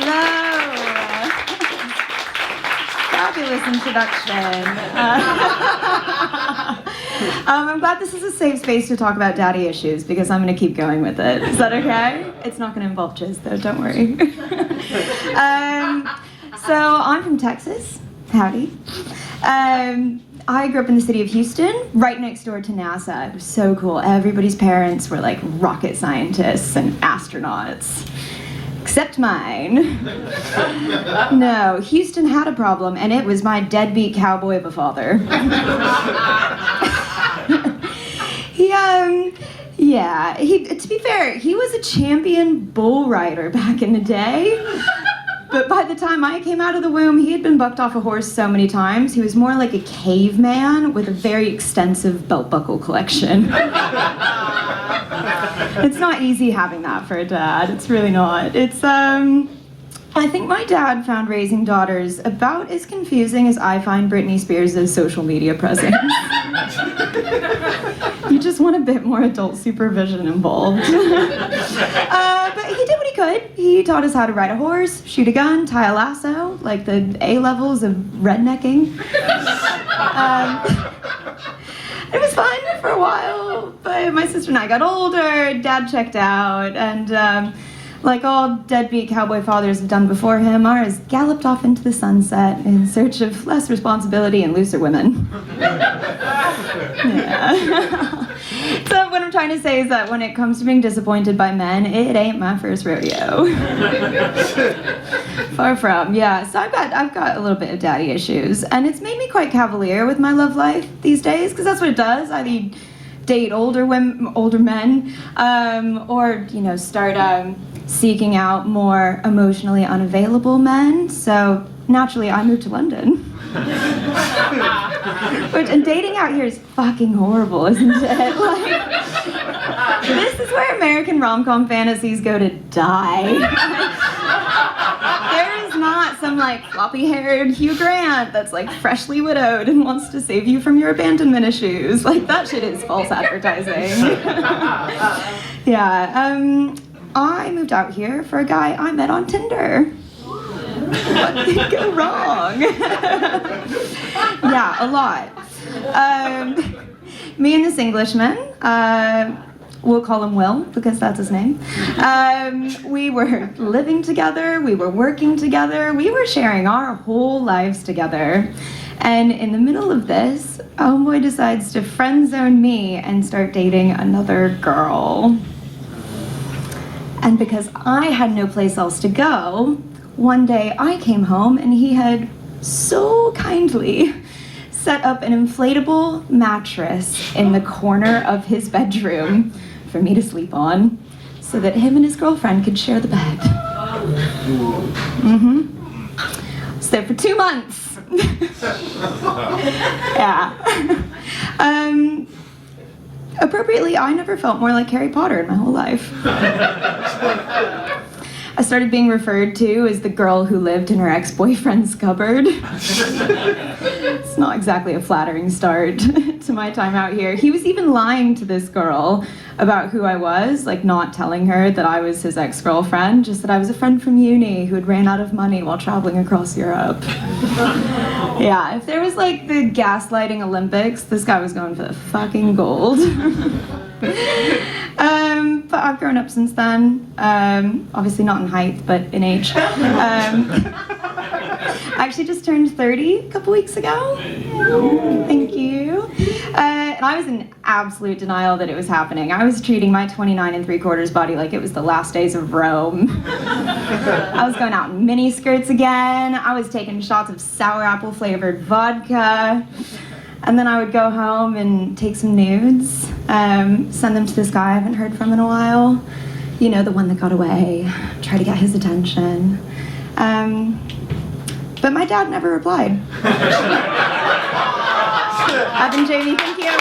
Hello. Fabulous introduction. I'm glad this is a safe space to talk about daddy issues because I'm going to keep going with it. Is that okay? It's not going to involve jizz though, don't worry. So I'm from Texas. Howdy. I grew up in the city of Houston, right next door to NASA. It was so cool. Everybody's parents were like rocket scientists and astronauts. Except mine. No, Houston had a problem, and it was my deadbeat cowboy of a father. To be fair, he was a champion bull rider back in the day. But by the time I came out of the womb, he had been bucked off a horse so many times, he was more like a caveman with a very extensive belt buckle collection. It's not easy having that for a dad. It's really not. I think my dad found raising daughters about as confusing as I find Britney Spears' social media presence. You just want a bit more adult supervision involved. But he did what he could. He taught us how to ride a horse, shoot a gun, tie a lasso, like the A levels of rednecking. It was fun for a while, but my sister and I got older, Dad checked out, and like all deadbeat cowboy fathers have done before him, ours galloped off into the sunset in search of less responsibility and looser women. Yeah. So what I'm trying to say is that when it comes to being disappointed by men, it ain't my first rodeo. Far from, yeah. So I've got a little bit of daddy issues, and it's made me quite cavalier with my love life these days, because that's what it does. I date older men, or start seeking out more emotionally unavailable men. So naturally, I moved to London. And dating out here is fucking horrible, isn't it? Like, this is where American rom-com fantasies go to die. There is not some like floppy-haired Hugh Grant that's like freshly widowed and wants to save you from your abandonment issues. Like, that shit is false advertising. Yeah. I moved out here for a guy I met on Tinder. What could go wrong? Yeah, a lot. Me and this Englishman, we'll call him Will because that's his name. We were living together, we were working together, we were sharing our whole lives together. And in the middle of this, homeboy decides to friend zone me and start dating another girl. And because I had no place else to go, one day I came home and he had so kindly set up an inflatable mattress in the corner of his bedroom for me to sleep on so that him and his girlfriend could share the bed. Mm-hmm. So for 2 months. Yeah. Appropriately, I never felt more like Harry Potter in my whole life. I started being referred to as the girl who lived in her ex-boyfriend's cupboard. It's not exactly a flattering start to my time out here. He was even lying to this girl about who I was, like not telling her that I was his ex-girlfriend, just that I was a friend from uni who had ran out of money while traveling across Europe. Yeah, if there was like the gaslighting Olympics, this guy was going for the fucking gold. But I've grown up since then, obviously not in height, but in age. I actually just turned 30 a couple weeks ago. Thank you. And I was in absolute denial that it was happening. I was treating my 29 3/4 body like it was the last days of Rome. I was going out in mini skirts again. I was taking shots of sour apple flavored vodka. And then I would go home and take some nudes, send them to this guy I haven't heard from in a while. You know, the one that got away. Try to get his attention. But my dad never replied. I've been Jamie, thank you.